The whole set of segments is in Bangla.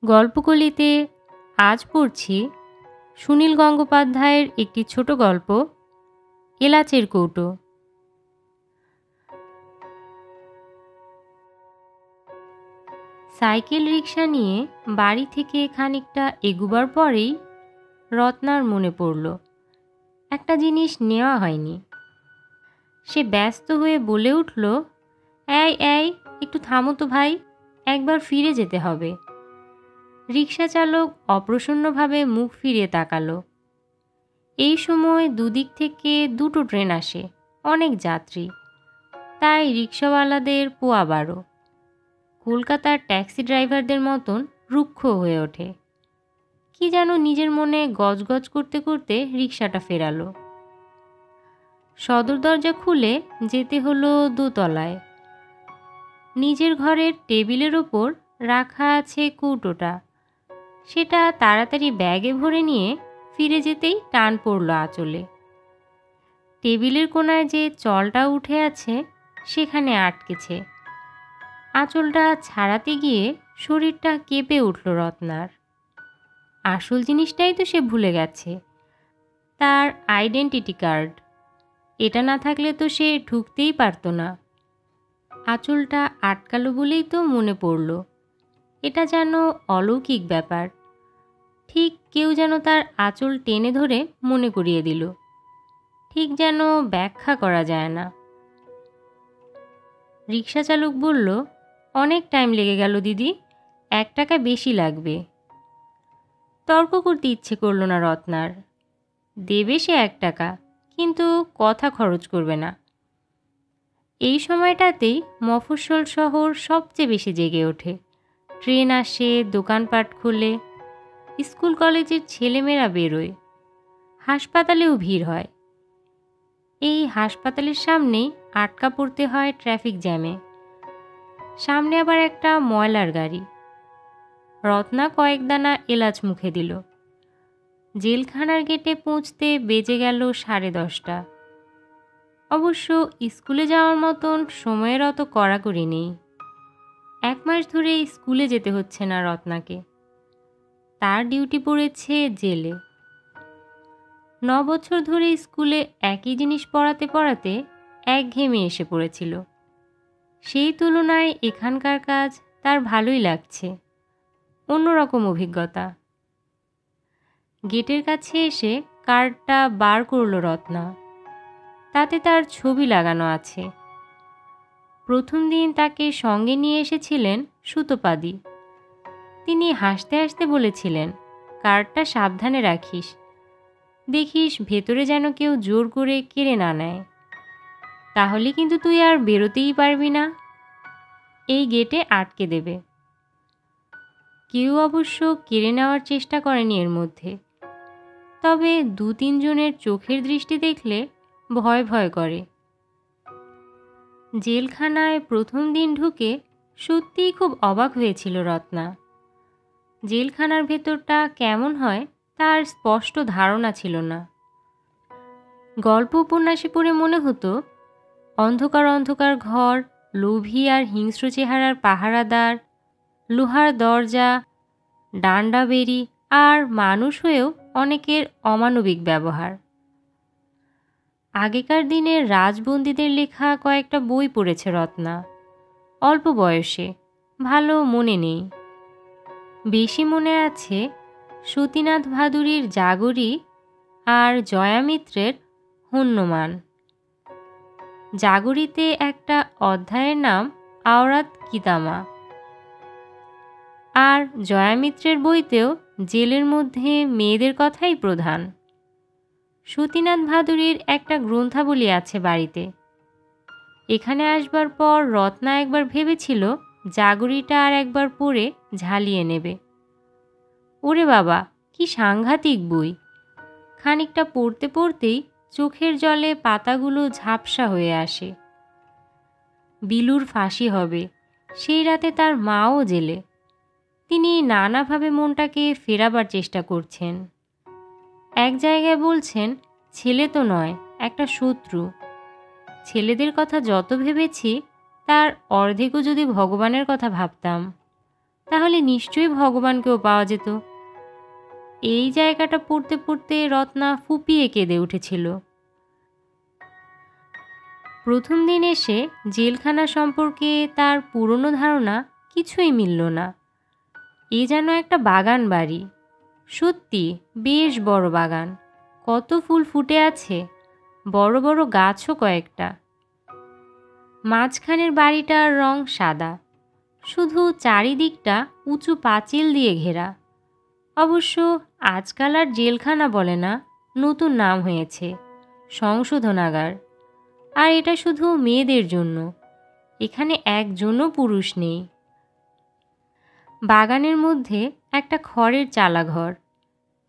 গল্পকলিতে আজ পড়ছি সুনীল গঙ্গোপাধ্যায়ের একটি ছোট গল্প, এলাচের কৌটো। সাইকেল রিক্সা নিয়ে বাড়ি থেকে খানিকটা এগুবার পরেই রত্নার মনে পড়ল একটা জিনিস নেওয়া হয়নি। সে ব্যস্ত হয়ে বলে উঠল, এই এই একটু থামো তো ভাই, একবার ফিরে যেতে হবে। রিক্সা চালক অপ্রসন্নভাবে মুখ ফিরিয়ে তাকালো। এই সময় দুদিক থেকে দুটো ট্রেন আসে, অনেক যাত্রী, তাই রিক্সাওয়ালাদের পোয়া বারো। কলকাতার ট্যাক্সি ড্রাইভারদের মতন রুক্ষ হয়ে ওঠে। কি যেন নিজের মনে গজগজ করতে করতে রিক্সাটা ফেরালো। সদর দরজা খুলে যেতে হলো দোতলায়। নিজের ঘরের টেবিলের ওপর রাখা আছে কৌটোটা। সেটা তাড়াতাড়ি ব্যাগে ভরে নিয়ে ফিরে যেতেই টান পড়ল আঁচলে। টেবিলের কোণায় যে চলটা উঠে আছে সেখানে আটকেছে। আঁচলটা ছাড়াতে গিয়ে শরীরটা কেঁপে উঠল রত্নার। আসল জিনিসটাই তো সে ভুলে গেছে, তার আইডেন্টিটি কার্ড। এটা না থাকলে তো সে ঢুকতেই পারত না। আঁচলটা আটকালো বলেই তো মনে পড়ল। এটা যেন অলৌকিক ব্যাপার। ঠিক কেউ যেন তার আঁচল টেনে ধরে মনে করিয়ে দিল। ঠিক যেন ব্যাখ্যা করা যায় না। রিক্সা চালক বলল, অনেক টাইম লেগে গেল দিদি, 1 টাকা বেশি লাগবে। তর্ক করতে ইচ্ছে করল না রত্নার। দেবে সে 1 টাকা, কিন্তু কথা খরচ করবে না। এই সময়টাতেই মফস্বল শহর সবচেয়ে বেশি জেগে ওঠে। ট্রেন আসে, দোকানপাট খোলে, স্কুল কলেজের ছেলেমেয়েরা বেরোয়, হাসপাতালেও ভিড় হয়। এই হাসপাতালের সামনেই আটকা পড়তে হয় ট্রাফিক জ্যামে। সামনে আবার একটা ময়লার গাড়ি। রত্না কয়েক দানা এলাচ মুখে দিল। জেলখানার গেটে পৌঁছতে বেজে গেল 10:30। অবশ্য স্কুলে যাওয়ার মতন সময়ের অত কড়াকড়ি নেই। 1 মাস ধরে স্কুলে যেতে হচ্ছে না রত্নাকে। তার ডিউটি পড়েছে জেলে। 9 বছর ধরে স্কুলে একই জিনিস পড়াতে পড়াতে একঘেয়েমি এসে পড়েছিল। সেই তুলনায় এখানকার কাজ তার ভালোই লাগছে, অন্যরকম অভিজ্ঞতা। গেটের কাছে এসে কার্ডটা বার করল রত্না। তাতে তার ছবি লাগানো আছে। প্রথম দিন তাকে সঙ্গে নিয়ে এসেছিলেন সুতোপাদি। তিনি হাসতে হাসতে বলেছিলেন, কার্ডটা সাবধানে রাখিস, দেখিস ভেতরে যেন কেউ জোর করে কেড়ে না নেয়, তাহলে কিন্তু তুই আর বেরোতেই পারবি না, এই গেটে আটকে দেবে। কেউ অবশ্য কেড়ে নেওয়ার চেষ্টা করেনি এর মধ্যে, তবে 2-3 জনের চোখের দৃষ্টি দেখলে ভয় ভয় করে। জেলখানায় প্রথম দিন ঢুকে সত্যিই খুব অবাক হয়েছিল রত্না। জেলখানার ভেতরটা কেমন হয় তার স্পষ্ট ধারণা ছিল না। গল্প উপন্যাসে পড়ে মনে হতো অন্ধকার অন্ধকার ঘর, লোভী আর হিংস্র চেহারার পাহারাদার, লোহার দরজা, ডান্ডা বেড়ি, আর মানুষ হয়েও অনেকের অমানবিক ব্যবহার। আগেকার দিনের রাজবন্দীদের লেখা কয়েকটা বই পড়েছে রত্না, অল্প বয়সে, ভালো মনে নেই। বেশি মনে আছে সতীনাথ ভাদুড়ির জাগরী আর জয়া মিত্রের হন্যমান। জাগরীতে একটা অধ্যায়ের নাম আওরাত কিতামা, আর জয়া মিত্রের বইতেও জেলের মধ্যে মেয়েদের কথাই প্রধান। সতীনাথ ভাদুড়ির একটা গ্রন্থাবলী আছে বাড়িতে। এখানে আসবার পর রত্না একবার ভেবেছিল জাগরীটা আর একবার পড়ে ঝালিয়ে নেবে। ওরে বাবা, কি সাংঘাতিক বই! খানিকটা পড়তে পড়তেই চোখের জলে পাতাগুলো ঝাপসা হয়ে আসে। বিলুর ফাঁসি হবে, সেই রাতে তার মাও জেলে। তিনি নানাভাবে মনটাকে ফেরাবার চেষ্টা করছেন। এক জায়গায় বলছেন, ছেলে তো নয়, একটা শত্রু। ছেলেদের কথা যত ভেবেছি তার অর্ধেকও যদি ভগবানের কথা ভাবতাম। তাহলে নিশ্চয়ই ভগবানকেও পাওয়া যেত। এই জায়গাটা পড়তে পড়তে রত্না ফুপিয়ে কেঁদে উঠেছিল। প্রথম দিন এসে জেলখানা সম্পর্কে তার পুরনো ধারণা কিছুই মিলল না। এ যেন একটা বাগান বাড়ি। সত্যি বেশ বড় বাগান, কত ফুল ফুটে আছে, বড় বড় গাছও কয়েকটা। মাঝখানের বাড়িটার রং সাদা, শুধু চারিদিকটা উঁচু পাঁচিল দিয়ে ঘেরা। অবশ্য আজকাল আর জেলখানা বলে না, নতুন নাম হয়েছে সংশোধনাগার। আর এটা শুধু মেয়েদের জন্য, এখানে একজনও পুরুষ নেই। বাগানের মধ্যে একটা খড়ের চালাঘর,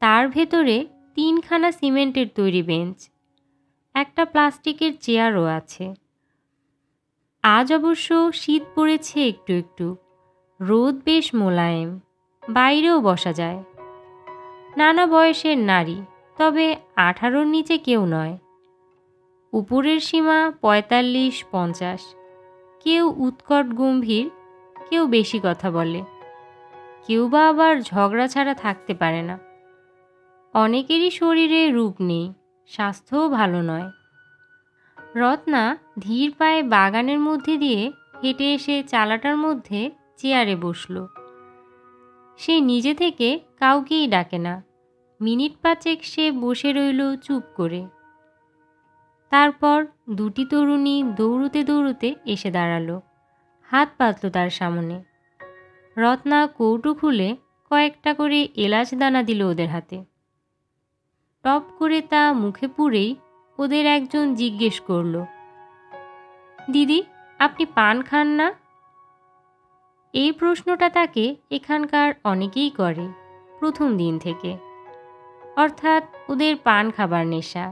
তার ভেতরে 3খানা সিমেন্টের তৈরি বেঞ্চ, একটা প্লাস্টিকের চেয়ারও আছে। আজ অবশ্য শীত পড়েছে একটু একটু, রোদ বেশ মোলায়েম, বাইরেও বসা যায়। নানা বয়সের নারী, তবে 18-র নিচে কেউ নয়। উপরের সীমা 45-50। কেউ উৎকট গম্ভীর, কেউ বেশি কথা বলে, কেউ বা আবার ঝগড়া ছাড়া থাকতে পারে না। অনেকেরই শরীরে রূপ নেই, স্বাস্থ্যও ভালো নয়। রত্না ধীর পায়ে বাগানের মধ্যে দিয়ে হেঁটে এসে চালাটার মধ্যে চেয়ারে বসল। সে নিজে থেকে কাউকেই ডাকে না। মিনিট 5 সে বসে রইল চুপ করে। তারপর 2টি তরুণী দৌড়তে দৌড়তে এসে দাঁড়ালো, হাত পাতল তার সামনে। রত্না কৌটো খুলে কয়েকটা করে এলাচ দানা দিল ওদের হাতে। টপ করে তা মুখে পুরেই ওদের একজন জিজ্ঞেস করল, দিদি, আপনি পান খান না? এই প্রশ্নটা তাকে এখানকার অনেকেই করে প্রথম দিন থেকে, অর্থাৎ ওদের পান খাবার নেশা।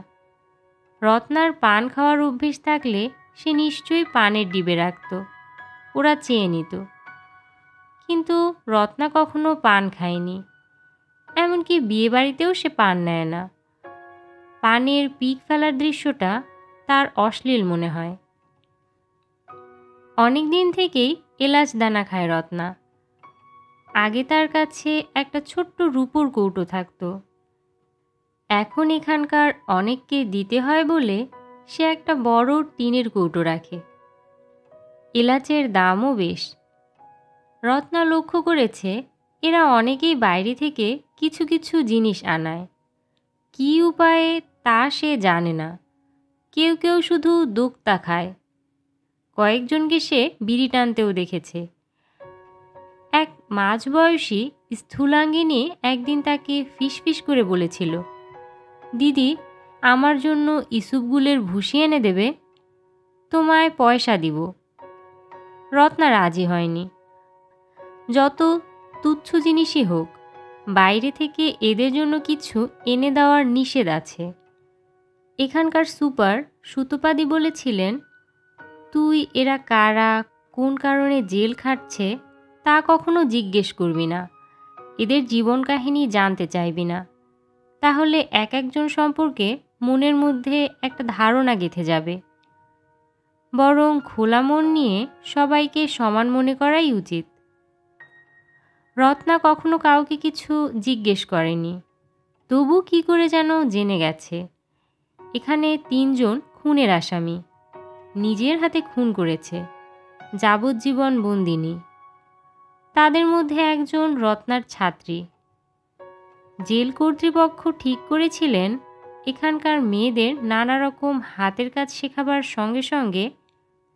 রত্নার পান খাওয়ার অভ্যেস থাকলে সে নিশ্চয়ই পানের ডিবে রাখত, ওরা চেয়ে নিত। কিন্তু রত্না কখনো পান খায়নি, এমনকি বিয়েবাড়িতেও সে পান নেয় না। পানের পিক ফেলার দৃশ্যটা তার অশ্লীল মনে হয়। অনেক দিন থেকেই এলাচ দানা খায় রত্না। আগে তার কাছে একটা ছোট্ট রূপোর কৌটো থাকতো, এখন এখানকার অনেককে দিতে হয় বলে সে একটা বড় টিনের কৌটো রাখে। এলাচের দামও বেশ। রত্না লক্ষ্য করেছে এরা অনেকেই বাইরে থেকে কিছু কিছু জিনিস আনায়। কী উপায়ে তা সে জানে না। কেউ কেউ শুধু দোক্তা খায়, কয়েকজনকে সে বিড়ি টানতেও দেখেছে। এক মাঝবয়সী স্থূলাঙ্গিনী একদিন তাকে ফিসফিস করে বলেছিল, দিদি, আমার জন্য ইসুপগুলের ভুসি এনে দেবে, তোমায় পয়সা দিব। রত্না রাজি হয়নি। যত তুচ্ছ জিনিসই হোক, বাইরে থেকে এদের জন্য কিছু এনে দেওয়ার নিষেধ আছে। এখানকার সুপার সুতোপাদি বলেছিলেন, তুই এরা কারা, কোন কারণে জেল খাটছে তা কখনো জিজ্ঞেস করবি না, এদের জীবন কাহিনী জানতে চাইবি না। তাহলে এক একজন সম্পর্কে মনের মধ্যে একটা ধারণা গেঁথে যাবে। বরং খোলা মন নিয়ে সবাইকে সমান মনে করাই উচিত। রত্না কখনো কাউকে কিছু জিজ্ঞেস করেনি, তবু কি করে যেন জেনে গেছে এখানে 3 জন খুনের আসামি, নিজের হাতে খুন করেছে, যাবজ্জীবন বন্দিনী। তাদের মধ্যে একজন রত্নার ছাত্রী। জেল কর্তৃপক্ষ ঠিক করেছিলেন এখানকার মেয়েদের নানা রকম হাতের কাজ শেখাবার সঙ্গে সঙ্গে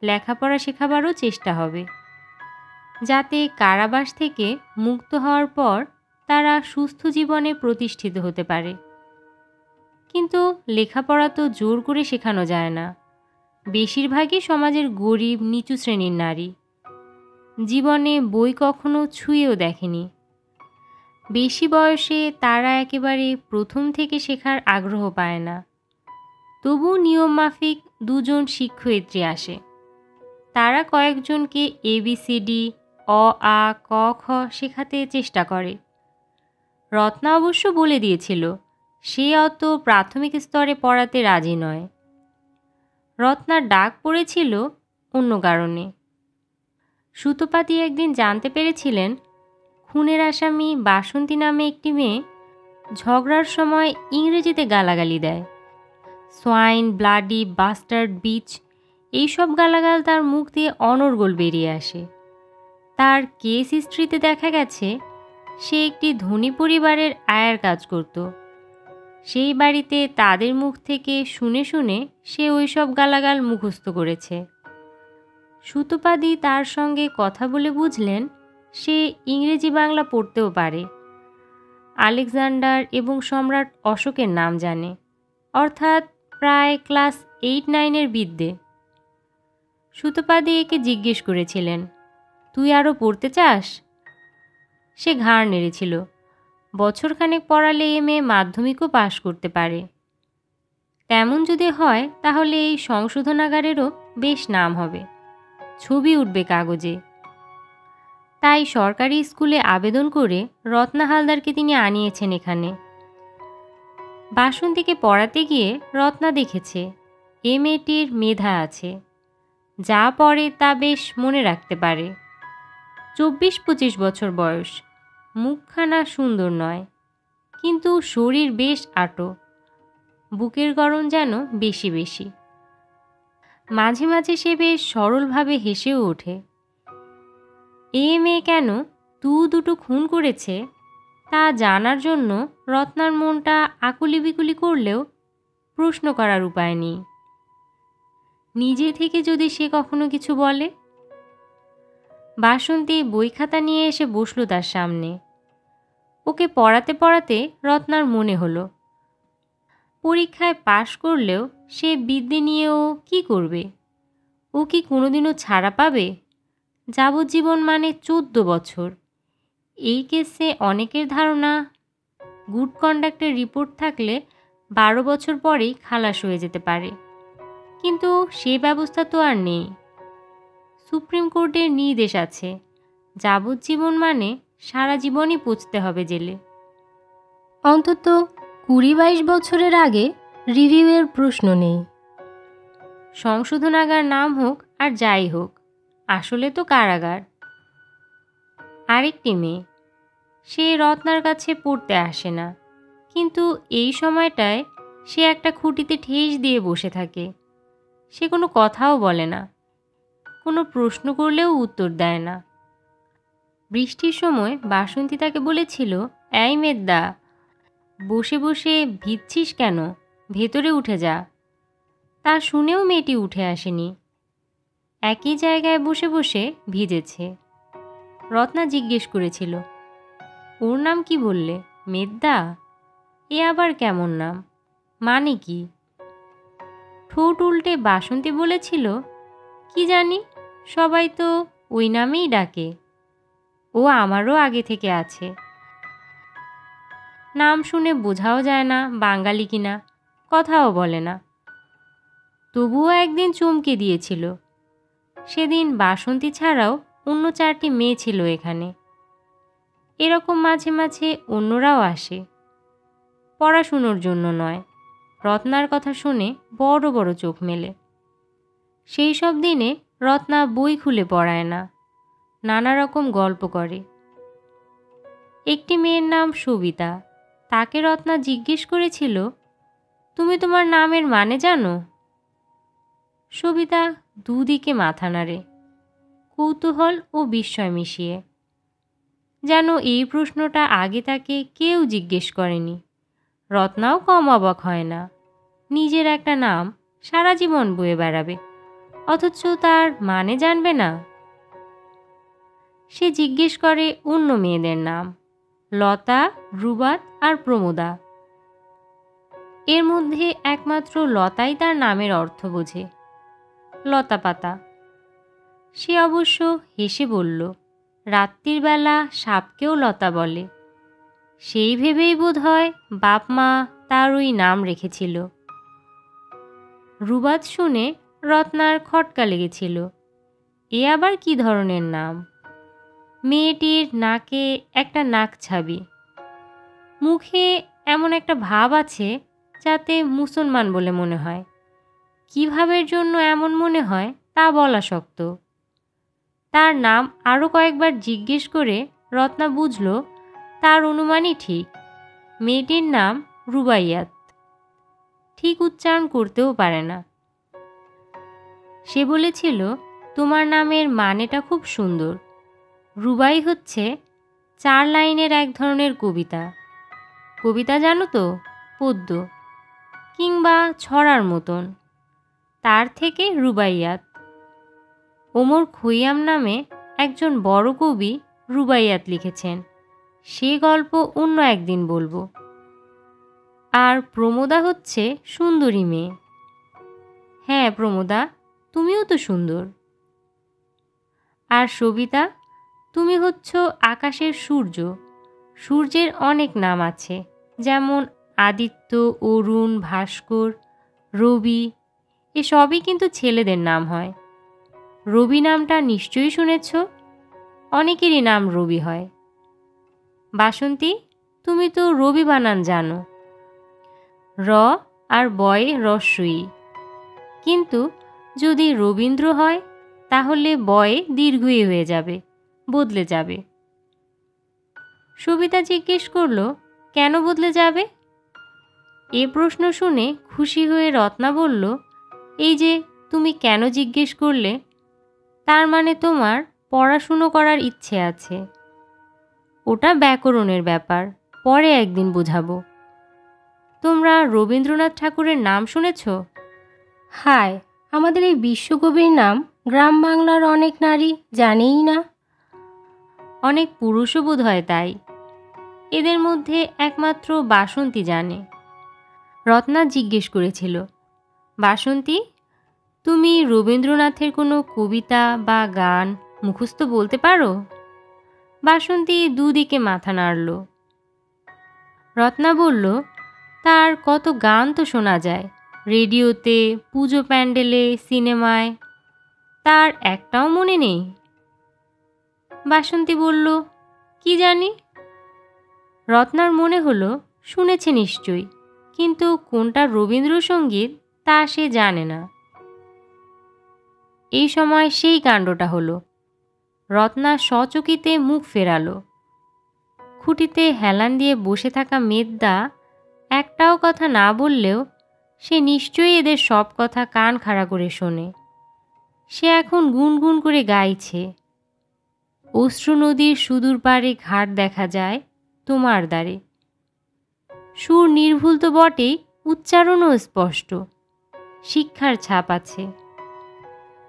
লেখাপড়া শেখাবারও চেষ্টা হবে, যাতে কারাবাস থেকে মুক্ত হওয়ার পর তারা সুস্থ জীবনে প্রতিষ্ঠিত হতে পারে। কিন্তু লেখাপড়া তো জোর করে শেখানো যায় না। বেশিরভাগই সমাজের গরিব নিচু শ্রেণীর নারী, জীবনে বই কখনো ছুঁয়েও দেখেনি। বেশি বয়সে তারা একেবারে প্রথম থেকে শেখার আগ্রহ পায় না। তবু নিয়মমাফিক 2 জন শিক্ষয়িত্রী আসে। তারা কয়েকজনকে ABCD, অ আ ক খ শেখাতে চেষ্টা করে। রত্না অবশ্য বলে দিয়েছিল সে অত প্রাথমিক স্তরে পড়াতে রাজি নয়। রত্নার ডাক পড়েছিল অন্য কারণে। সুতোপাতি একদিন জানতে পেরেছিলেন খুনের আসামি বাসন্তী নামে একটি মেয়ে ঝগড়ার সময় ইংরেজিতে গালাগালি দেয়। সোয়াইন, ব্লাডি, বাস্টার্ড, বিচ, এইসব গালাগাল তার মুখ দিয়ে অনর্গল বেরিয়ে আসে। তার কেস হিস্ট্রিতে দেখা গেছে সে একটি ধনী পরিবারের আয়ার কাজ করত। সেই বাড়িতে তাদের মুখ থেকে শুনে শুনে সে ওইসব গালাগাল মুখস্থ করেছে। সুতোপাদি তার সঙ্গে কথা বলে বুঝলেন সে ইংরেজি বাংলা পড়তেও পারে। আলেকজান্ডার এবং সম্রাট অশোকের নাম জানে, অর্থাৎ প্রায় ক্লাস 8-9 বিদ্যে। সুতোপাদি একে জিজ্ঞেস করেছিলেন, তুই আরও পড়তে চাস? সে ঘাড় নেড়েছিল। বছরখানেক পড়ালে এ মেয়ে মাধ্যমিকও পাশ করতে পারে। তেমন যদি হয় তাহলে এই সংশোধনাগারেরও বেশ নাম হবে, ছবি উঠবে কাগজে। তাই সরকারি স্কুলে আবেদন করে রত্না হালদারকে তিনি আনিয়েছেন এখানে। বাসন্তীকে পড়াতে গিয়ে রত্না দেখেছে এ মেয়েটির মেধা আছে, যা পড়ে তা বেশ মনে রাখতে পারে। 24-25 বছর বয়স, মুখখানা সুন্দর নয়, কিন্তু শরীর বেশ আঁটো, বুকের গড়ন যেন বেশি বেশি। মাঝে মাঝে সে বেশ সরলভাবে হেসেও ওঠে। এ মেয়ে কেন দুটো খুন করেছে তা জানার জন্য রত্নার মনটা আকুলি বিকুলি করলেও প্রশ্ন করার উপায় নেই। নিজে থেকে যদি সে কখনো কিছু বলে। বাসন্তী বই খাতা নিয়ে এসে বসল তার সামনে। ওকে পড়াতে পড়াতে রত্নার মনে হলো পরীক্ষায় পাশ করলেও সে বিদ্যে নিয়েও কি করবে? ও কি কোনোদিনও ছাড়া পাবে? যাবজ্জীবন মানে 14 বছর। এই কেসে অনেকের ধারণা গুড কন্ডাক্টের রিপোর্ট থাকলে 12 বছর পরেই খালাস হয়ে যেতে পারে, কিন্তু সে ব্যবস্থা তো আর নেই। সুপ্রিম কোর্টের নির্দেশ আছে যাবজ্জীবন মানে সারা জীবনই পুঁছতে হবে জেলে। অন্তত 20-22 বছরের আগে রিভিউয়ের প্রশ্ন নেই। সংশোধনাগার নাম হোক আর যাই হোক, আসলে তো কারাগার। আরেকটি মেয়ে, সে রত্নার কাছে পড়তে আসে না, কিন্তু এই সময়টায় সে একটা খুঁটিতে ঠেস দিয়ে বসে থাকে। সে কোনো কথাও বলে না, কোনো প্রশ্ন করলেও উত্তর দেয় না। বৃষ্টির সময় বাসন্তী তাকে বলেছিল, এই মেদ্দা, বসে বসে ভিজছিস কেন, ভেতরে উঠে যা। তা শুনেও মেয়েটি উঠে আসেনি, একই জায়গায় বসে বসে ভিজেছে। রত্না জিজ্ঞেস করেছিল, ওর নাম কি বললে? মেদ্দা? এ আবার কেমন নাম, মানে কি? ঠোঁট উল্টে বাসন্তী বলেছিল, কি জানি, সবাই তো ওই নামেই ডাকে। ও আমারও আগে থেকে আছে। নাম শুনে বোঝাও যায় না বাঙালি কিনা, কথাও বলে না। তবুও একদিন চমকে দিয়েছিল। সেদিন বাসন্তী ছাড়াও অন্য 4টি মেয়ে ছিল এখানে। এরকম মাঝে মাঝে অন্যরাও আসে, পড়াশুনোর জন্য নয়, রত্নার কথা শুনে বড় বড় চোখ মেলে। সেই সব দিনে রত্না বই খুলে পড়ায় না, নানা রকম গল্প করে। একটি মেয়ের নাম সবিতা, তাকে রত্না জিজ্ঞেস করেছিল, তুমি তোমার নামের মানে জানো? সবিতা দুদিকে মাথা নাড়ে, কৌতূহল ও বিস্ময় মিশিয়ে, যেন এই প্রশ্নটা আগে তাকে কেউ জিজ্ঞেস করেনি। রত্নাও কম অবাক হয় না, নিজের একটা নাম সারা জীবন বয়ে বেড়াবে, অথচ তার মানে জানবে না। সে জিজ্ঞেস করে অন্য মেয়েদের নাম, লতা, রুবাত আর প্রমোদা। এর মধ্যে একমাত্র লতাই তার নামের অর্থ বোঝে, লতা পাতা। সে অবশ্য হেসে বলল, রাত্রির বেলা সাপকেও লতা বলে। সেই ভেবেই বোধ হয় বাপ মা তার ওই নাম রেখেছিল। রুবাত শুনে রত্নার খটকা লেগেছিল, এ আবার কি ধরনের নাম? মেয়েটির নাকে একটা নাক ছাবি, মুখে এমন একটা ভাব আছে যাতে মুসলমান বলে মনে হয়। কী ভাবের জন্য এমন মনে হয় তা বলা শক্ত। তার নাম আরও কয়েকবার জিজ্ঞেস করে রত্না বুঝল তার অনুমানই ঠিক। মেয়েটির নাম রুবাইয়াত। ঠিক উচ্চারণ করতেও পারে না। সে বলেছিল, তোমার নামের মানেটা খুব সুন্দর। রুবাই হচ্ছে 4 লাইনের এক ধরনের কবিতা। কবিতা জানো তো, পদ্য কিংবা ছড়ার মতন। তার থেকে রুবাইয়াত। ওমর খৈয়াম নামে একজন বড় কবি রুবাইয়াত লিখেছেন। সে গল্প অন্য একদিন বলবো। আর প্রমোদা হচ্ছে সুন্দরী মেয়ে। হ্যাঁ প্রমোদা, তুমিও তো সুন্দর। আর সবিতা, তুমি হচ্ছ আকাশের সূর্য। সূর্যের অনেক নাম আছে, যেমন আদিত্য, অরুণ, ভাস্কর, রবি। এসবই কিন্তু ছেলেদের নাম হয়। রবি নামটা নিশ্চয়ই শুনেছ। অনেকেরই নাম রবি হয়। বাসন্তী, তুমি তো রবি বানান জানো। র আর বয়ে রস্বই। কিন্তু যদি রবীন্দ্র হয় তাহলে বয়ে দীর্ঘই হয়ে যাবে, বদলে যাবে। সবিতা জিজ্ঞেস করল, কেন বদলে যাবে? এ প্রশ্ন শুনে খুশি হয়ে রত্না বলল, এই যে তুমি কেন জিজ্ঞেস করলে, তার মানে তোমার পড়াশুনো করার ইচ্ছে আছে। ওটা ব্যাকরণের ব্যাপার, পরে একদিন বোঝাবো। তোমরা রবীন্দ্রনাথ ঠাকুরের নাম শুনেছ? হায়, আমাদের এই বিশ্বকবির নাম গ্রাম বাংলার অনেক নারী জানেই না। অনেক পুরুষও বোধ হয় তাই। এদের মধ্যে একমাত্র বাসন্তী জানে। রত্না জিজ্ঞেস করেছিল, বাসন্তী, তুমি রবীন্দ্রনাথের কোনো কবিতা বা গান মুখস্থ বলতে পারো? বাসন্তী দুদিকে মাথা নাড়ল। রত্না বলল, তার কত গান তো শোনা যায়, রেডিওতে, পুজো প্যান্ডেলে, সিনেমায়। তার একটাও মনে নেই? বাসন্তী বলল, কি জানি। রত্নার মনে হলো শুনেছে নিশ্চয়ই, কিন্তু কোনটা রবীন্দ্রসঙ্গীত তা সে জানে না। এই সময় সেই কাণ্ডটা হলো। রত্না সচকিতে মুখ ফেরালো। খুঁটিতে হেলান দিয়ে বসে থাকা মেদ্দা একটাও কথা না বললেও সে নিশ্চয়ই এদের সব কথা কান খাড়া করে শোনে। সে এখন গুনগুন করে গাইছে, অশ্রু নদীর সুদূর পারে ঘাট দেখা যায় তোমার দ্বারে। সুর নির্ভুল তো বটেই, উচ্চারণও স্পষ্ট, শিক্ষার ছাপ আছে।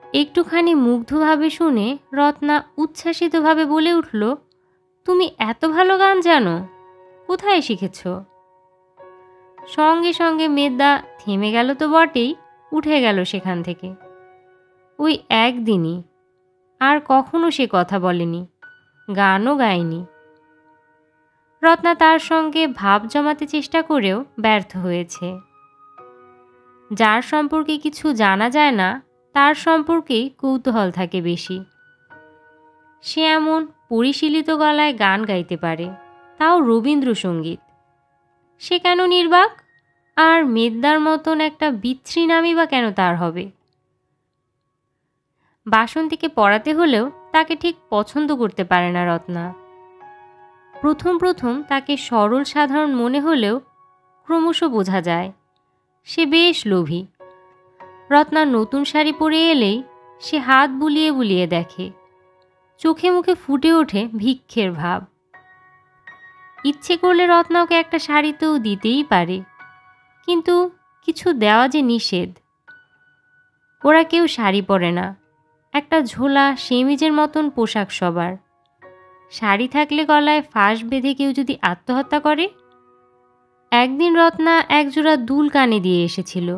একটুখানি মুগ্ধভাবে শুনে রত্না উচ্ছ্বাসিতভাবে বলে উঠল, তুমি এত ভালো গান জানো? কোথায় শিখেছ? সঙ্গে সঙ্গে মেদ্দা থেমে গেল তো বটেই, উঠে গেল সেখান থেকে। ওই একদিনই, আর কখনো সে কথা বলেনি, গানও গায়নি। রত্না তার সঙ্গে ভাব জমাতে চেষ্টা করেও ব্যর্থ হয়েছে। যার সম্পর্কে কিছু জানা যায় না তার সম্পর্কেই কৌতূহল থাকে বেশি। সে এমন পরিশীলিত গলায় গান গাইতে পারে, তাও রবীন্দ্রসঙ্গীত। সে কেন নির্বাক? আর মেদ্দার মতন একটা বিচ্ছিরি নামই বা কেন তার হবে? বাসন্তীকে পড়াতে হলেও তাকে ঠিক পছন্দ করতে পারে না রত্না। প্রথম প্রথম তাকে সরল সাধারণ মনে হলেও ক্রমশ বোঝা যায় সে বেশ লোভী। রত্না নতুন শাড়ি পরে এলেই সে হাত বুলিয়ে বুলিয়ে দেখে, চোখে মুখে ফুটে ওঠে ভিক্ষের ভাব। ইচ্ছে করলে রত্না ওকে একটা শাড়ি তো দিতেই পারে, কিন্তু কিছু দেওয়া যে নিষেধ। ওরা কেউ শাড়ি পরে না, একটা ঝোলা সেমিজের মতন পোশাক সবার। শাড়ি থাকলে গলায় ফাঁস বেঁধে কেউ যদি আত্মহত্যা করে। একদিন রত্না একজোড়া দুল কানে দিয়ে এসেছিল।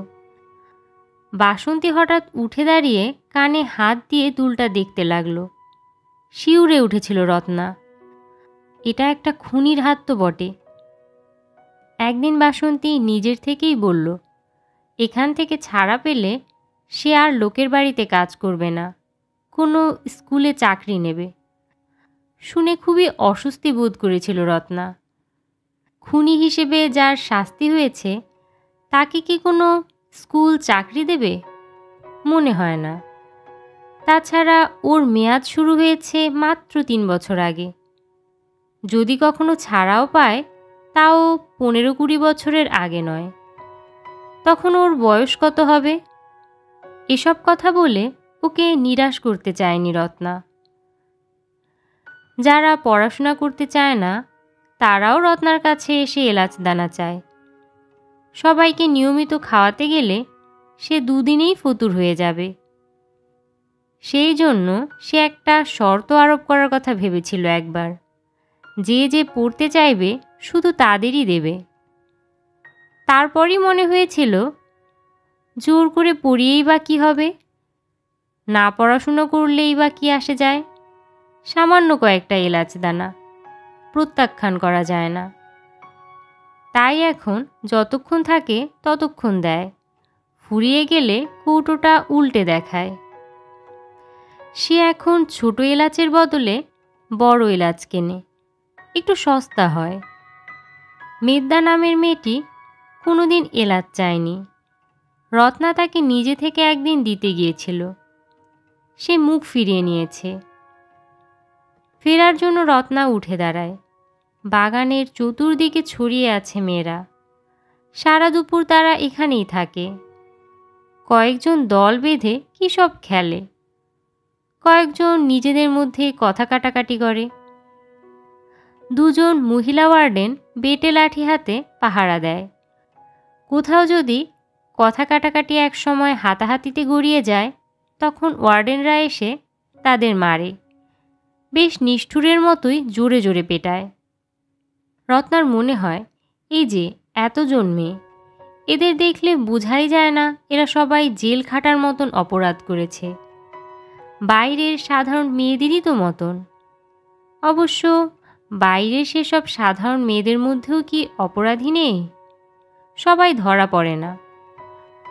বাসন্তী হঠাৎ উঠে দাঁড়িয়ে কানে হাত দিয়ে দুলটা দেখতে লাগলো। শিউরে উঠেছিল রত্না, এটা একটা খুনির হাত তো বটে। একদিন বাসন্তী নিজের থেকেই বলল, এখান থেকে ছাড়া পেলে সে আর লোকের বাড়িতে কাজ করবে না, কোনো স্কুলে চাকরি নেবে। শুনে খুবই অস্বস্তি বোধ করেছিল রত্না। খুনি হিসেবে যার শাস্তি হয়েছে তাকে কি কোনো স্কুল চাকরি দেবে? মনে হয় না। তাছাড়া ওর মেয়াদ শুরু হয়েছে মাত্র 3 বছর আগে। যদি কখনো ছাড়াও পায় তাও 15-20 বছরের আগে নয়। তখন ওর বয়স কত হবে? এসব কথা বলে ওকে নিরাশ করতে চায়নি রত্না। যারা পড়াশোনা করতে চায় না তারাও রত্নার কাছে এসে এলাচ দানা চায়। সবাইকে নিয়মিত খাওয়াতে গেলে সে দুদিনেই ফতুর হয়ে যাবে। সেই জন্য সে একটা শর্ত আরোপ করার কথা ভেবেছিল একবার, যে যে পড়তে চাইবে শুধু তাদেরই দেবে। তারপরই মনে হয়েছিল, জোর করে পড়িয়েই বা কী হবে, না পড়াশুনো করলেই বা কী আসে যায়, সামান্য কয়েকটা এলাচ দানা, প্রত্যাখ্যান করা যায় না। তাই এখন যতক্ষণ থাকে ততক্ষণ দেয়, ফুরিয়ে গেলে কৌটোটা উল্টে দেখায়। সে এখন ছোট এলাচের বদলে বড় এলাচ কেনে, একটু সস্তা হয়। মেদ্দা নামের মেয়েটি কোনোদিন এলাচ চায়নি। রত্না তাকে নিজে থেকে একদিন দিতে গিয়েছিল, সে মুখ ফিরিয়ে নিয়েছে। ফেরার জন্য রত্না উঠে দাঁড়ায়। বাগানের চতুর্দিকে ছড়িয়ে আছে মেয়েরা, সারা দুপুর তারা এখানেই থাকে। কয়েকজন দল বেঁধে কী সব খেলে, কয়েকজন নিজেদের মধ্যে কথা কাটাকাটি করে। দুজন মহিলা ওয়ার্ডেন বেটে লাঠি হাতে পাহারা দেয়। কোথাও যদি কথা কাটাকাটি এক সময় হাতাহাতিতে গড়িয়ে যায় তখন ওয়ার্ডেনরা এসে তাদের মারে, বেশ নিষ্ঠুরের মতোই জোরে জোরে পেটায়। রত্নার মনে হয়, এই যে এতজন মেয়ে, এদের দেখলে বোঝাই যায় না এরা সবাই জেল খাটার মতন অপরাধ করেছে। বাইরের সাধারণ মেয়েদেরই তো মতন। অবশ্য বাইরের সেসব সাধারণ মেয়েদের মধ্যেও কি অপরাধী নেই? সবাই ধরা পড়ে না।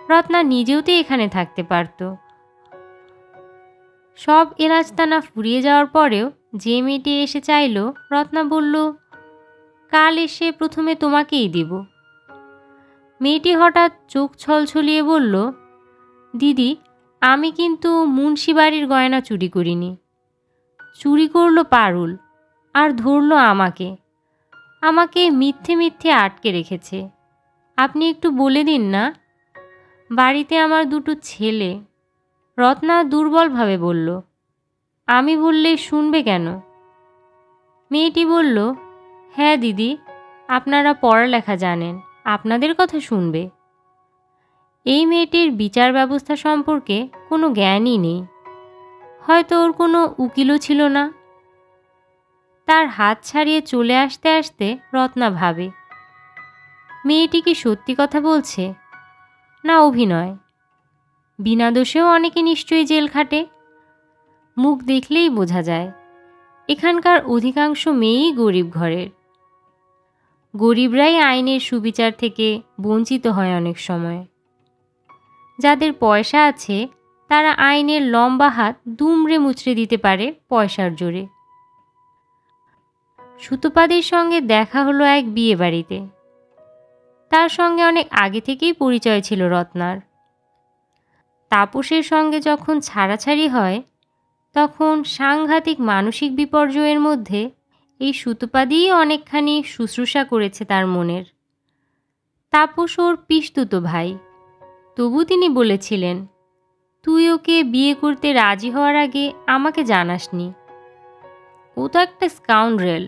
রত্না নিজেও তো এখানে থাকতে পারত। সব এলাচদানা ফুরিয়ে যাওয়ার পরেও যে মেয়েটি এসে চাইল, রত্না বলল, কাল এসে প্রথমে তোমাকেই দেব। মেয়েটি হঠাৎ চোখ ছলছলিয়ে বলল, দিদি, আমি কিন্তু মুন্সি বাড়ির গয়না চুরি করিনি। চুরি করলো পারুল, আর ধরল আমাকে। আমাকে মিথ্যে মিথ্যে আটকে রেখেছে। আপনি একটু বলে দিন না। বাড়িতে আমার দুটো ছেলে। রত্না দুর্বলভাবে বলল, আমি বললে শুনবে কেন? মেয়েটি বলল, হ্যাঁ দিদি, আপনারা পড়ালেখা জানেন, আপনাদের কথা শুনবে। এই মেয়েটির বিচার ব্যবস্থা সম্পর্কে কোনো জ্ঞানই নেই। হয়তো ওর কোনো উকিলও ছিল না। তার হাত ছাড়িয়ে চলে আসতে আসতে রত্না ভাবে, মেয়েটি কি সত্যি কথা বলছে না অভিনয়? বিনা দোষেও অনেকে নিশ্চয়ই জেল খাটে। মুখ দেখলেই বোঝা যায়। এখানকার অধিকাংশ মেয়েই গরিব ঘরের। গরিবরাই আইনের সুবিচার থেকে বঞ্চিত হয় অনেক সময়। যাদের পয়সা আছে তারা আইনের লম্বা হাত দুমড়ে মুচড়ে দিতে পারে পয়সার জোরে। সুতোপাদির সঙ্গে দেখা হলো এক বিয়ে বাড়িতে। তার সঙ্গে অনেক আগে থেকেই পরিচয় ছিল রত্নার। তাপসের সঙ্গে যখন ছাড়াছাড়ি হয় তখন সাংঘাতিক মানসিক বিপর্যয়ের মধ্যে এই সুতোপাদিই অনেকখানি শুশ্রূষা করেছে তার মনের। তাপস ওর পিসতুতো ভাই, তবু তিনি বলেছিলেন, তুই ওকে বিয়ে করতে রাজি হওয়ার আগে আমাকে জানাসনি। ও তো একটা স্কাউন্ড্রেল,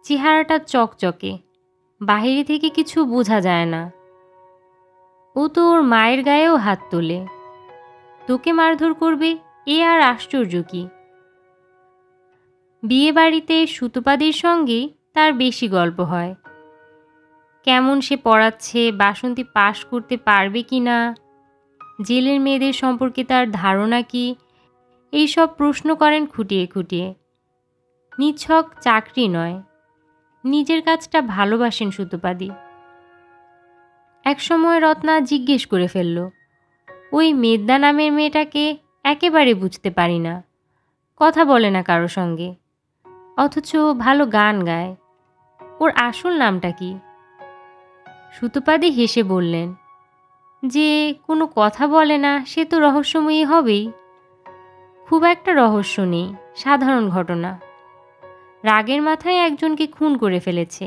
চেহারাটা চকচকে, বাহিরে থেকে কিছু বোঝা যায় না। ও তো ওর মায়ের গায়েও হাত তোলে। তোকে মারধর করবে, এ আর আশ্চর্য কি? বিয়ে বাড়িতে সুতোপাদির সঙ্গেই তার বেশি গল্প হয়। কেমন সে পড়াচ্ছে, বাসন্তী পাশ করতে পারবে কি না, জেলের মেয়েদের সম্পর্কে তার ধারণা কি, এই সব প্রশ্ন করেন খুঁটিয়ে খুঁটিয়ে। নিছক চাকরি নয়, নিজের কাজটা ভালোবাসেন সুতোপাদি। একসময় রত্না জিজ্ঞেস করে ফেলল, ওই মেদ্দা নামের মেয়েটাকে একেবারে বুঝতে পারি না, কথা বলে না কারো সঙ্গে, অথচ ভালো গান গায়। ওর আসল নামটা কি? সুতোপাদি হেসে বললেন, যে কোনো কথা বলে না সে তো রহস্যময়ী হবেই। খুব একটা রহস্য নেই, সাধারণ ঘটনা। রাগের মাথায় একজনকে খুন করে ফেলেছে।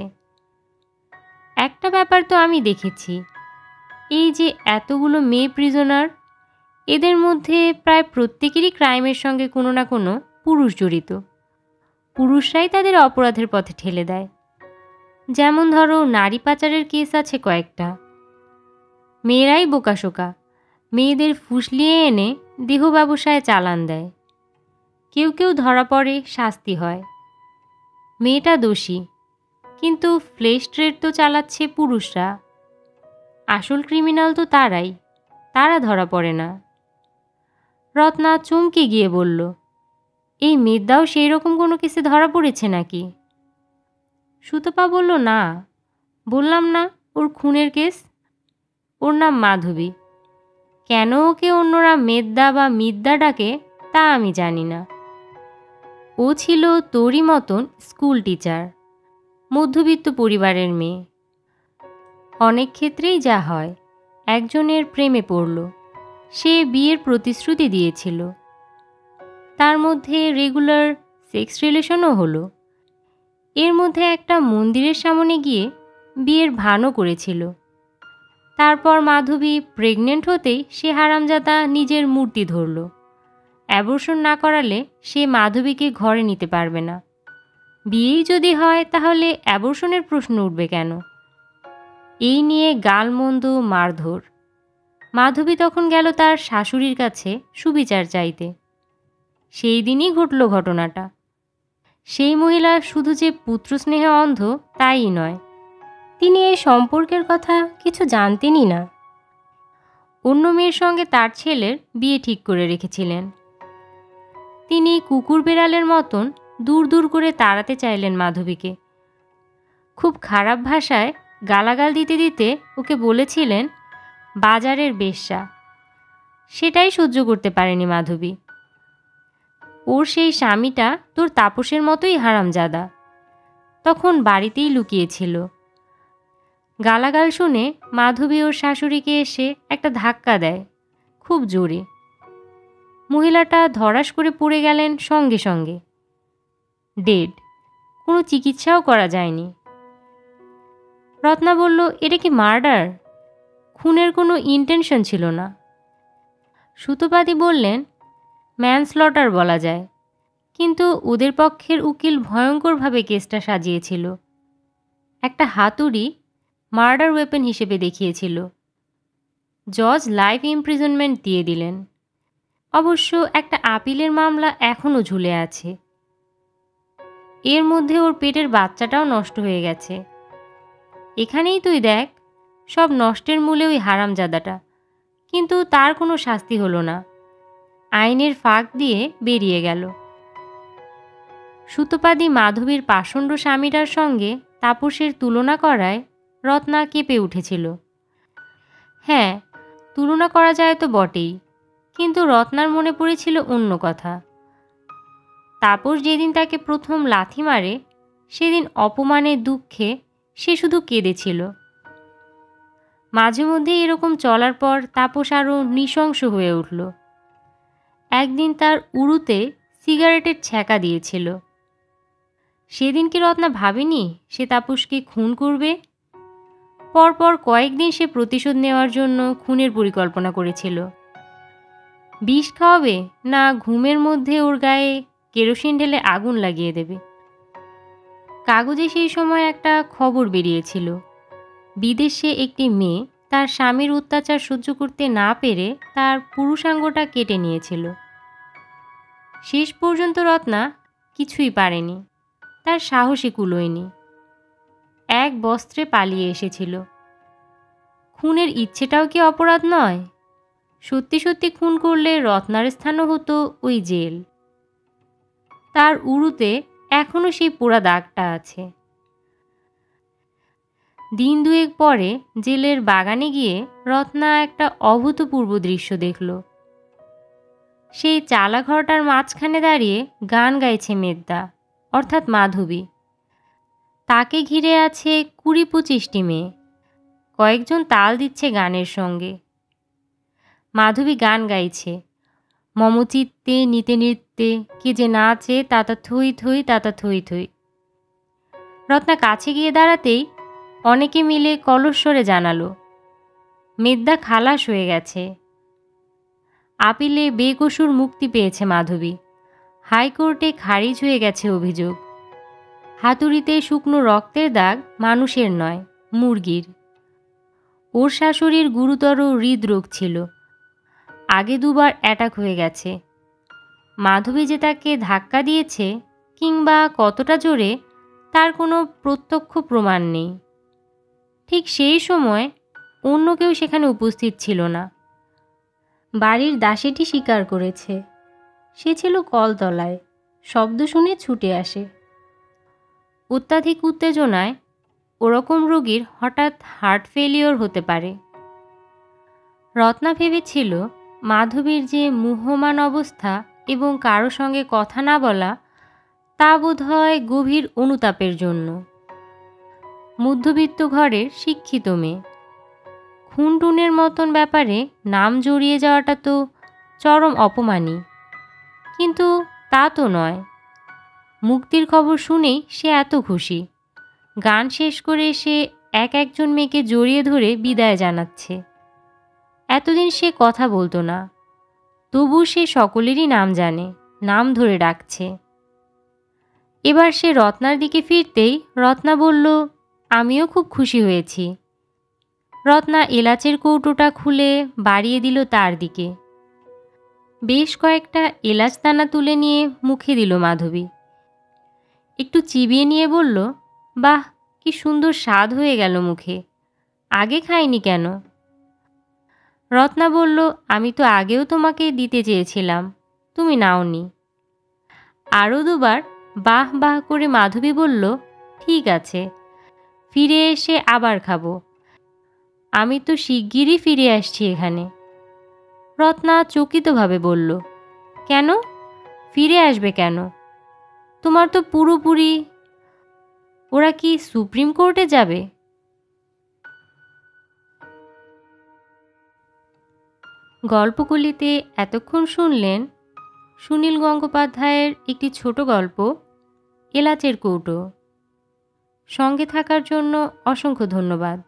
একটা ব্যাপার তো আমি দেখেছি, এই যে এতগুলো মেয়ে প্রিজনার, এদের মধ্যে প্রায় প্রত্যেকেরই ক্রাইমের সঙ্গে কোনো না কোনো পুরুষ জড়িত। পুরুষরাই তাদের অপরাধের পথে ঠেলে দেয়। যেমন ধরো, নারী পাচারের কেস আছে কয়েকটা। মেয়েরাই বোকাশোকা, মেয়েদের ফুসলিয়ে এনে দেহ ব্যবসায় চালান দেয়। কেউ কেউ ধরা পড়ে, শাস্তি হয়। মেয়েটা দোষী, কিন্তু ফ্লেশ ট্রেড তো চালাচ্ছে পুরুষরা। আসল ক্রিমিনাল তো তারাই, তারা ধরা পড়ে না। রত্না চমকে গিয়ে বলল, এই মেয়েদাও সেই রকম কোনো কেসে ধরা পড়েছে নাকি? সুতপা বলল, না, বললাম না ওর খুনের কেস। ওর নাম মাধবী। কেন ওকে অন্যরা মেদ্দা বা মিদ্দা ডাকে তা আমি জানি না। ও ছিল তোরই মতন স্কুল টিচার, মধ্যবিত্ত পরিবারের মেয়ে। অনেক ক্ষেত্রেই যা হয়, একজনের প্রেমে পড়ল, সে বিয়ের প্রতিশ্রুতি দিয়েছিল, তার মধ্যে রেগুলার সেক্স রিলেশনও হলো। এর মধ্যে একটা মন্দিরের সামনে গিয়ে বিয়ের ভানও করেছিল। তারপর মাধবী প্রেগনেন্ট হতেই সে হারামজাদা নিজের মূর্তি ধরল। অ্যাবর্শন না করালে সে মাধবীকে ঘরে নিতে পারবে না। বিয়েই যদি হয় তাহলে অ্যাবর্শনের প্রশ্ন উঠবে কেন? এই নিয়ে গালমন্দ, মারধর। মাধবী তখন গেল তার শাশুড়ির কাছে সুবিচার চাইতে। সেই দিনই ঘটল ঘটনাটা। সেই মহিলা শুধু যে পুত্রস্নেহে অন্ধ তাই নয়, তিনি এই সম্পর্কের কথা কিছু জানতেনই না। অন্য মেয়ের সঙ্গে তার ছেলের বিয়ে ঠিক করে রেখেছিলেন। তিনি কুকুর বেড়ালের মতন দূর দূর করে তাড়াতে চাইলেন মাধবীকে। খুব খারাপ ভাষায় গালাগাল দিতে দিতে ওকে বলেছিলেন বাজারের বেশ্যা। সেটাই সহ্য করতে পারেনি মাধবী। ওর সেই স্বামীটা তোর তাপসের মতোই হারামজাদা, তখন বাড়িতেই লুকিয়েছিল। গালাগাল শুনে মাধবী ওর শাশুড়িকে এসে একটা ধাক্কা দেয়, খুব জোরে। মহিলাটা ধড়াস করে পড়ে গেলেন সঙ্গে সঙ্গে, ডেড। কোনো চিকিৎসাও করা যায়নি। রত্না বলল, এটা কি মার্ডার? খুনের কোনো ইন্টেনশন ছিল না। সুতপাদি বললেন, ম্যানস্লটার বলা যায়, কিন্তু ওদের পক্ষের উকিল ভয়ঙ্করভাবে কেসটা সাজিয়েছিল। একটা হাতুড়ি মার্ডার ওয়েপেন হিসেবে দেখিয়েছিল। জজ লাইফ ইমপ্রিজনমেন্ট দিয়ে দিলেন। অবশ্য একটা আপিলের মামলা এখনও ঝুলে আছে। এর মধ্যে ওর পেটের বাচ্চাটাও নষ্ট হয়ে গেছে। এখানেই তুই দেখ, সব নষ্টের মূলে ওই হারামজাদাটা। কিন্তু তার কোনো শাস্তি হলো না, আইনের ফাঁক দিয়ে বেরিয়ে গেল। সুতপাদি মাধবীর পাষণ্ড স্বামীটার সঙ্গে তাপসের তুলনা করায় রত্না কেঁপে উঠেছিল। হ্যাঁ, তুলনা করা যায় তো বটেই, কিন্তু রত্নার মনে পড়েছিল অন্য কথা। তাপস যেদিন তাকে প্রথম লাথি মারে, সেদিন অপমানে দুঃখে সে শুধু কেঁদেছিল। মাঝে মধ্যে এরকম চলার পর তাপস আরও নৃশংস হয়ে উঠল। একদিন তার উরুতে সিগারেটের ছ্যাঁকা দিয়েছিল। সেদিন কি রত্না ভাবেনি সে তাপসকে খুন করবে? পরপর কয়েকদিন সে প্রতিশোধ নেওয়ার জন্য খুনের পরিকল্পনা করেছিল। বিষ খাওয়াবে, না ঘুমের মধ্যে ওর গায়ে কেরোসিন ঢেলে আগুন লাগিয়ে দেবে। কাগজে সেই সময় একটা খবর বেরিয়েছিল, বিদেশে একটি মেয়ে তার স্বামীর অত্যাচার সহ্য করতে না পেরে তার পুরুষাঙ্গটা কেটে নিয়েছিল। শেষ পর্যন্ত রত্না কিছুই পারেনি, তার সাহসী কুলোয়নি। এক বস্ত্রে পালিয়ে এসেছিল। খুনের ইচ্ছেটাও কি অপরাধ নয়? সত্যি সত্যি খুন করলে রত্নার স্থানও হতো ওই জেল। তার উরুতে এখনও সেই পোড়া দাগটা আছে। দিন দুয়েক পরে জেলের বাগানে গিয়ে রত্না একটা অভূতপূর্ব দৃশ্য দেখল। সেই চালাঘরটার মাঝখানে দাঁড়িয়ে গান গাইছে মেদ্দা, অর্থাৎ মাধবী। তাকে ঘিরে আছে ২০-২৫টি মেয়ে, কয়েকজন তাল দিচ্ছে গানের সঙ্গে। মাধবী গান গাইছে, মমচিত্তে নিতে নৃত্যে কে যে নাচে তাতা থই থই তাতা থই থই। রত্না কাছে গিয়ে দাঁড়াতেই অনেকে মিলে কলস্বরে জানালো, মেদ্দা খালাস হয়ে গেছে। আপিলে বেকসুর মুক্তি পেয়েছে মাধবী। হাইকোর্টে খারিজ হয়ে গেছে অভিযোগ। হাতুড়িতে শুকনো রক্তের দাগ মানুষের নয়, মুরগির। ওর শাশুড়ির গুরুতর হৃদরোগ ছিল, আগে 2 বার অ্যাটাক হয়ে গেছে। মাধবী যে তাকে ধাক্কা দিয়েছে কিংবা কতটা জোরে তার কোনো প্রত্যক্ষ প্রমাণ নেই। ঠিক সেই সময় অন্য কেউ সেখানে উপস্থিত ছিল না। বাড়ির দাসীটি স্বীকার করেছে, সে ছিল কলতলায়, শব্দ শুনে ছুটে আসে। অত্যাধিক উত্তেজনায় ওরকম রোগীর হঠাৎ হার্ট ফেলিওর হতে পারে। রত্না ভেবেছিল মাধবীর যে মুহ্যমান অবস্থা এবং কারো সঙ্গে কথা না বলা, তা বোধহয় গভীর অনুতাপের জন্য। মধ্যবিত্ত ঘরের শিক্ষিত মেয়ে, খুনটুনের মতন ব্যাপারে নাম জড়িয়ে যাওয়াটা তো চরম অপমানই। কিন্তু তা তো নয়। মুক্তির খবর শুনেই সে এত খুশি। গান শেষ করে সে একজন মেয়েকে জড়িয়ে ধরে বিদায় জানাচ্ছে। এতদিন সে কথা বলতো না, তবু সে সকলেরই নাম জানে, নাম ধরে ডাকছে। এবার সে রত্নার দিকে ফিরতেই রত্না বলল, আমিও খুব খুশি হয়েছি। রত্না এলাচের কৌটোটা খুলে বাড়িয়ে দিল তার দিকে। বেশ কয়েকটা এলাচ দানা তুলে নিয়ে মুখে দিল মাধবী। একটু চিবিয়ে নিয়ে বলল, বাহ, কি সুন্দর স্বাদ হয়ে গেল মুখে, আগে খাইনি কেন? রত্না বলল, আমি তো আগেও তোমাকে দিতে চেয়েছিলাম, তুমি নাওনি। আরও 2 বার বাহ বাহ করে মাধবী বলল, ঠিক আছে, ফিরে এসে আবার খাবো। আমি তো শিগগিরই ফিরে আসছি এখানে। রত্না চকিতভাবে বলল, কেন? ফিরে আসবে কেন? তোমার তো পুরোপুরি। ওরা কি সুপ্রিম কোর্টে যাবে? গল্পগুলিতে এতক্ষণ শুনলেন সুনীল গঙ্গোপাধ্যায়ের একটি ছোট গল্প, এলাচের কৌটো। সঙ্গে থাকার জন্য অসংখ্য ধন্যবাদ।